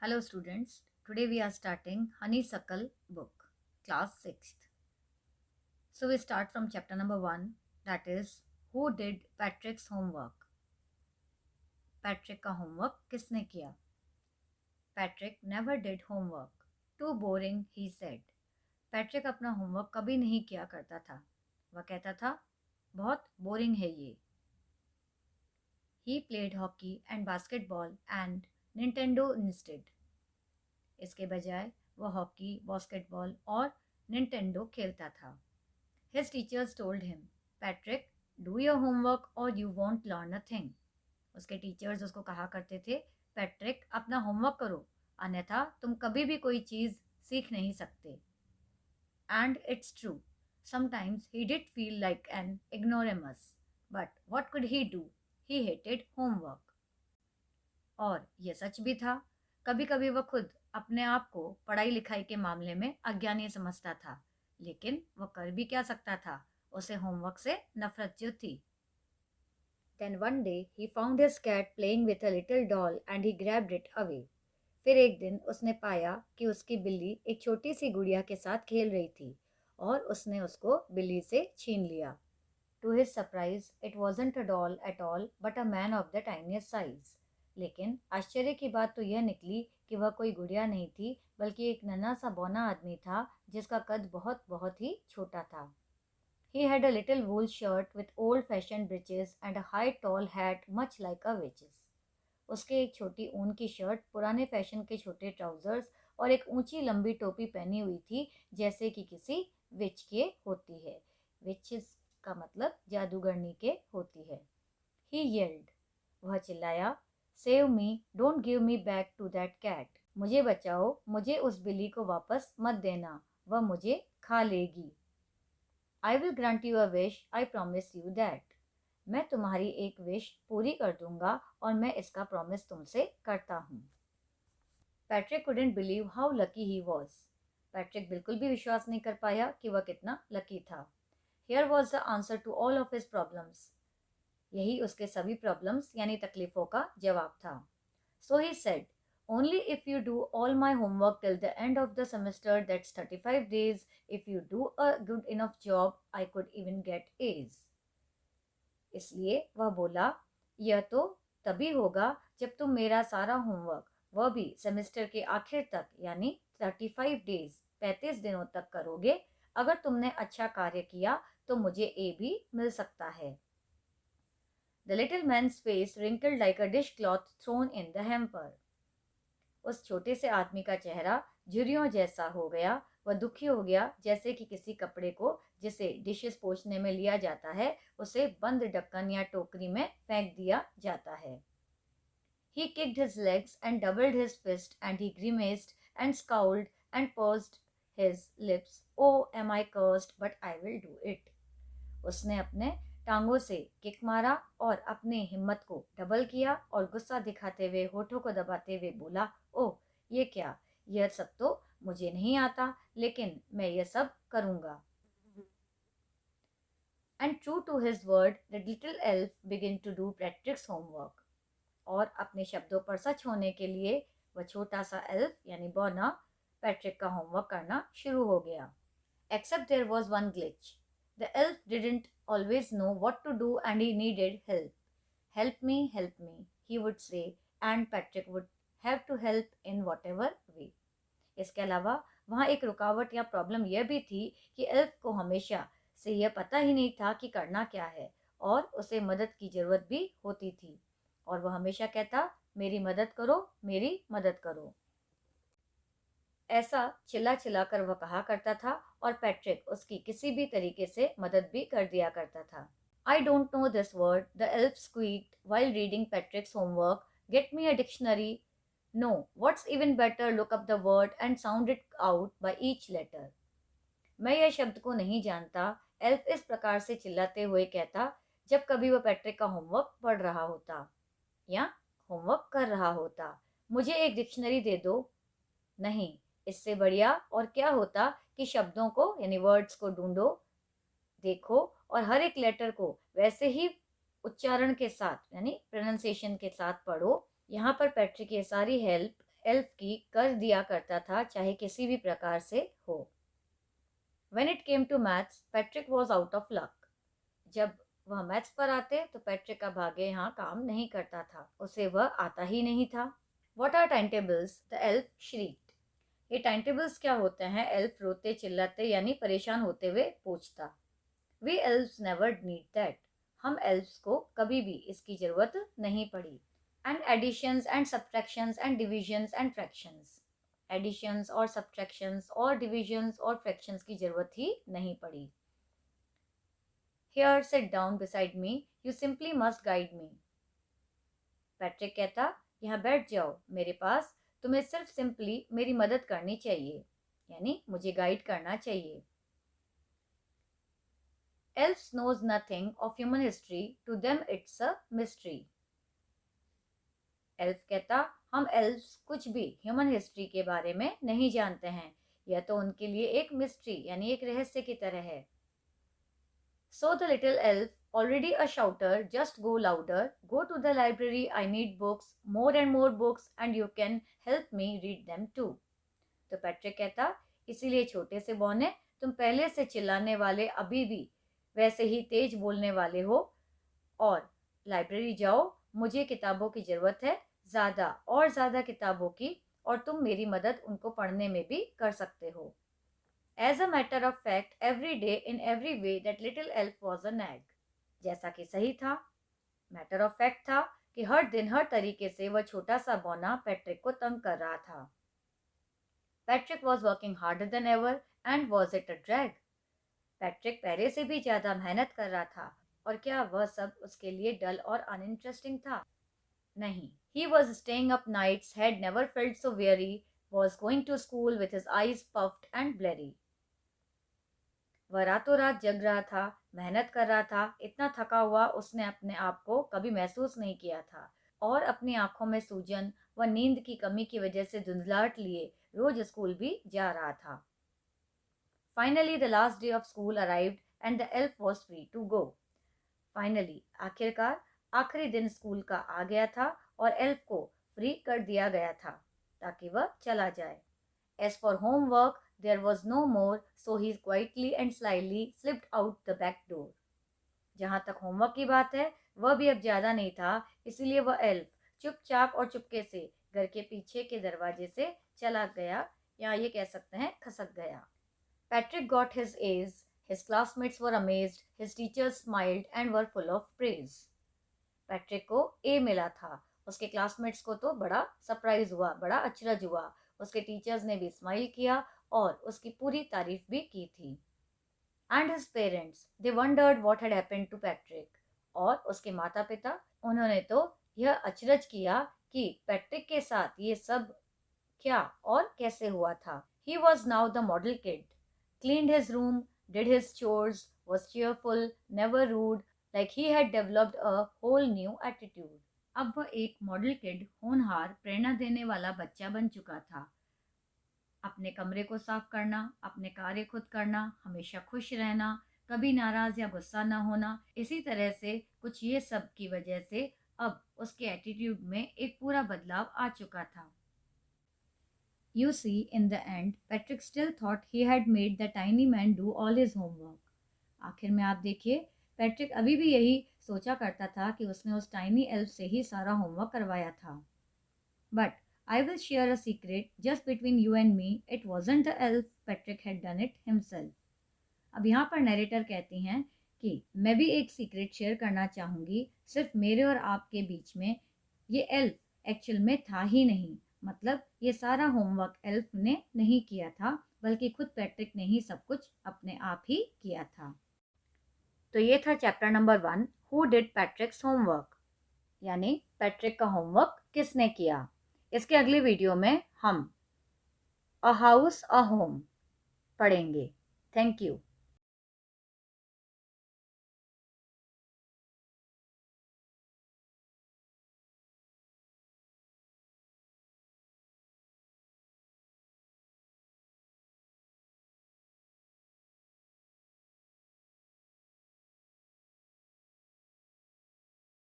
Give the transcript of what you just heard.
Hello students, today we are starting Honeysuckle book, class 6th. So we start from chapter number 1, that is, Who did Patrick's homework? Patrick का homework किसने किया? Patrick never did homework. Too boring, he said. Patrick अपना homework कभी नहीं किया करता था. वह कहता था, बहुत boring है ये. He played hockey and basketball and Nintendo instead. इसके बजाय वह हॉकी, बास्केटबॉल और निंटेंडो खेलता था. His teachers told him, Patrick, do your homework or you won't learn a thing. उसके टीचर्स उसको कहा करते थे, पैट्रिक अपना होमवर्क करो, अन्यथा तुम कभी भी कोई चीज़ सीख नहीं सकते. And it's true. Sometimes he did feel like an ignoramus. But what could he do? He hated homework. और ये सच भी था. कभी कभी वह खुद अपने आप को पढ़ाई लिखाई के मामले में अज्ञानी समझता था, लेकिन वह कर भी क्या सकता था. उसे होमवर्क से नफरत जो थी. Then one day he found his cat playing with a little doll and he grabbed it away. फिर एक दिन उसने पाया कि उसकी बिल्ली एक छोटी सी गुड़िया के साथ खेल रही थी और उसने उसको बिल्ली से छीन लिया. To his surprise, it wasn't a doll at all but a man of the tiniest size. लेकिन आश्चर्य की बात तो यह निकली कि वह कोई गुड़िया नहीं थी, बल्कि एक नन्हा सा बौना आदमी था जिसका कद बहुत बहुत ही छोटा था. He had a little wool shirt with old-fashioned breeches and a high tall hat much like a witch's. उसके एक छोटी ऊन की शर्ट, पुराने फैशन के छोटे ट्राउजर्स और एक ऊंची लंबी टोपी पहनी हुई थी जैसे कि किसी विच के होती है. विचेस का मतलब जादूगरनी के होती है. He yelled. वह चिल्लाया, Save me, don't give me back to that cat. मुझे बचाओ, मुझे उस बिल्ली को वापस मत देना, वह मुझे खा लेगी. I will grant you a wish, I promise you that. मैं तुम्हारी एक विश पूरी कर दूंगा और मैं इसका प्रॉमिस तुमसे करता हूँ. Patrick couldn't believe how lucky he was. Patrick बिल्कुल भी विश्वास नहीं कर पाया कि वह कितना लकी था. Here was the answer to all of his problems. यही उसके सभी प्रॉब्लम्स यानी तकलीफों का जवाब था. So he said, only if you do all my homework till the end of the semester, that's 35 days, if you do a good enough job, I could even get A's. इसलिए वह बोला, यह तो तभी होगा जब तुम मेरा सारा होमवर्क, वह भी सेमेस्टर के आखिर तक यानी 35 डेज 35 दिनों तक करोगे. अगर तुमने अच्छा कार्य किया तो मुझे ए भी मिल सकता है. The little man's face wrinkled like a dishcloth thrown in the hamper. उस छोटे से आदमी का चेहरा झुर्रियों जैसा हो गया. वह दुखी हो गया जैसे कि किसी कपड़े को जिसे डिशेस पोंछने में लिया जाता है उसे बंद ढक्कन या टोकरी में फेंक दिया जाता है. He kicked his legs and doubled his fist and he grimaced and scowled and pursed his lips. Oh, am I cursed, but I will do it. उसने अपने टांगों से किक मारा और अपनी हिम्मत को डबल किया और गुस्सा दिखाते हुए होठों को दबाते हुए बोला, ओह ये क्या, यह सब तो मुझे नहीं आता, लेकिन मैं यह सब करूंगा. And true to his word, the little elf began to do Patrick's homework. और अपने शब्दों पर सच होने के लिए वह छोटा सा एल्फ यानी बौना पैट्रिक का होमवर्क करना शुरू हो गया. Except there was one glitch. The elf didn't always know what to do and he needed help. Help me, he would say, and Patrick would have to help in whatever way. इसके अलावा वहाँ एक रुकावट या problem यह भी थी कि एल्फ को हमेशा से यह पता ही नहीं था कि करना क्या है और उसे मदद की ज़रूरत भी होती थी और वह हमेशा कहता, मेरी मदद करो, मेरी मदद करो. ऐसा चिल्ला चिल्ला कर वह कहा करता था और पैट्रिक उसकी किसी भी तरीके से मदद भी कर दिया करता था. I don't know this word, the elf squeaked while reading Patrick's homework. Get me a dictionary. No, what's even better, look up the word and sound it out by each letter. मैं यह शब्द को नहीं जानता, elf इस प्रकार से चिल्लाते हुए कहता जब कभी वह पैट्रिक का होमवर्क पढ़ रहा होता या होमवर्क कर रहा होता. मुझे एक डिक्शनरी दे दो. नहीं, इससे बढ़िया और क्या होता कि शब्दों को यानी वर्ड्स को ढूंढो, देखो और हर एक लेटर को वैसे ही उच्चारण के साथ यानी प्रोनाउंसिएशन के साथ पढ़ो. यहाँ पर पैट्रिक ये सारी हेल्प एल्फ की कर दिया करता था, चाहे किसी भी प्रकार से हो। When it came to maths, Patrick was out of luck. जब वह मैथ्स पर आते तो पैट्रिक का भाग्य यहाँ काम नहीं करता था, उसे वह आता ही नहीं था। What are timetables? The elf shrieked. ये टाइम क्या होते हैं? एल्फ रोते चिल्लाते यानी परेशान होते हुए पूछता। We elves never need that. हम एल्फ्स को कभी भी इसकी जरूरत नहीं पड़ी। And additions and subtractions and divisions and fractions. Additions और सब्ट्रैक्शंस और डिविजन्स और फ्रैक्शंस की जरूरत ही नहीं पड़ी। Here, sit down beside me. You simply must guide me. Patrick कहता, यहाँ बैठ जाओ मेरे पास, तुम्हें सिर्फ सिंपली मेरी मदद करनी चाहिए, यानी मुझे गाइड करना चाहिए। Elves knows nothing of human history. To them it's a mystery. Elf कहता, हम एल्फ्स कुछ भी ह्यूमन हिस्ट्री के बारे में नहीं जानते हैं, यह तो उनके लिए एक मिस्ट्री यानी एक रहस्य की तरह है। So the little elf, already a shouter, just go louder, go to the library, I need books, more and more books, and you can help me read them too. तो पैट्रिक कहता, इसीलिए छोटे से बौने, तुम पहले से चिल्लाने वाले अभी भी वैसे ही तेज बोलने वाले हो, और लाइब्रेरी जाओ, मुझे किताबों की जरूरत है, ज़्यादा और ज़्यादा किताबों की, और तुम मेरी मदद उनको पढ़ने में भी कर सकते हो। As a matter of fact, every day in every way that little elf was a nag. जैसा कि सही था, मैटर ऑफ फैक्ट था कि हर दिन हर तरीके से वह छोटा सा बौना पैट्रिक को तंग कर रहा था। Patrick was working harder than ever and was it a drag? Patrick पहले से भी ज़्यादा मेहनत कर रहा था, और क्या वह सब उसके लिए डल और अनइंटरेस्टिंग था? नहीं। He was staying up nights, had never felt so weary, was going to school with his eyes puffed and blurry. वह रातों रात जग रहा था, मेहनत कर रहा था, इतना थका हुआ उसने अपने आप को कभी महसूस नहीं किया था, और अपनी आंखों में सूजन व नींद की कमी की वजह से धुंधलाहट लिए रोज स्कूल भी जा रहा था। Finally, the last day of school arrived and the elf was free to go. Finally, आखिरकार आखिरी दिन स्कूल का आ गया था और एल्फ को फ्री कर दिया गया था ताकि वह चला जाए। As for homework, there was no more, so he quietly and slyly slipped out the back door. जहाँ तक होमवर्क की बात है, वह भी अब ज़्यादा नहीं था, इसलिए वह एल्फ चुपचाप और चुपके से घर के पीछे के दरवाजे से चला गया, या ये कह सकते हैं खसक गया। Patrick got his A's, his classmates were amazed, his teachers smiled and were full of praise. Patrick को ए मिला था, उसके क्लासमेट्स को तो बड़ा सरप्राइज हुआ, बड़ा अचरज हुआ, उसके टीचर्स ने भी स्माइल किया और उसकी पूरी तारीफ भी की थी। And his parents, they wondered what had happened to Patrick, और उसके माता पिता, उन्होंने तो यह अचरज किया कि पैट्रिक के साथ ये सब क्या और कैसे हुआ था। He was now the model kid, cleaned his room, did his chores, was cheerful, never rude, like he had developed a whole new attitude. अब वह एक मॉडल किड, होनहार, प्रेरणा देने वाला बच्चा बन चुका था। अपने कमरे को साफ करना, अपने कार्य खुद करना, हमेशा खुश रहना, कभी नाराज या गुस्सा न होना, इसी तरह से कुछ ये सब की वजह से अब उसके एटीट्यूड में एक पूरा बदलाव आ चुका था। You see, in the end, Patrick still thought he had made the tiny man do all his homework. आखिर में आप देखिए, पैट्रिक अभी भी यही सोचा करता था कि उसने उस टाइनी एल्फ से ही सारा होमवर्क करवाया था। But I will share a secret just between you and me, it wasn't the elf, Patrick had done it himself. अब यहाँ पर नरेटर कहती हैं कि मैं भी एक सीक्रेट शेयर करना चाहूँगी, सिर्फ मेरे और आपके बीच में। ये एल्फ एक्चुअल में था ही नहीं, मतलब ये सारा होमवर्क एल्फ ने नहीं किया था, बल्कि खुद पैट्रिक ने ही सब कुछ अपने आप ही किया था। तो ये था chapter number 1, who did पैट्रिक्स homework, यानी पैट्रिक का होमवर्क किसने किया। इसके अगले वीडियो में हम अ हाउस अ होम पढ़ेंगे। Thank you.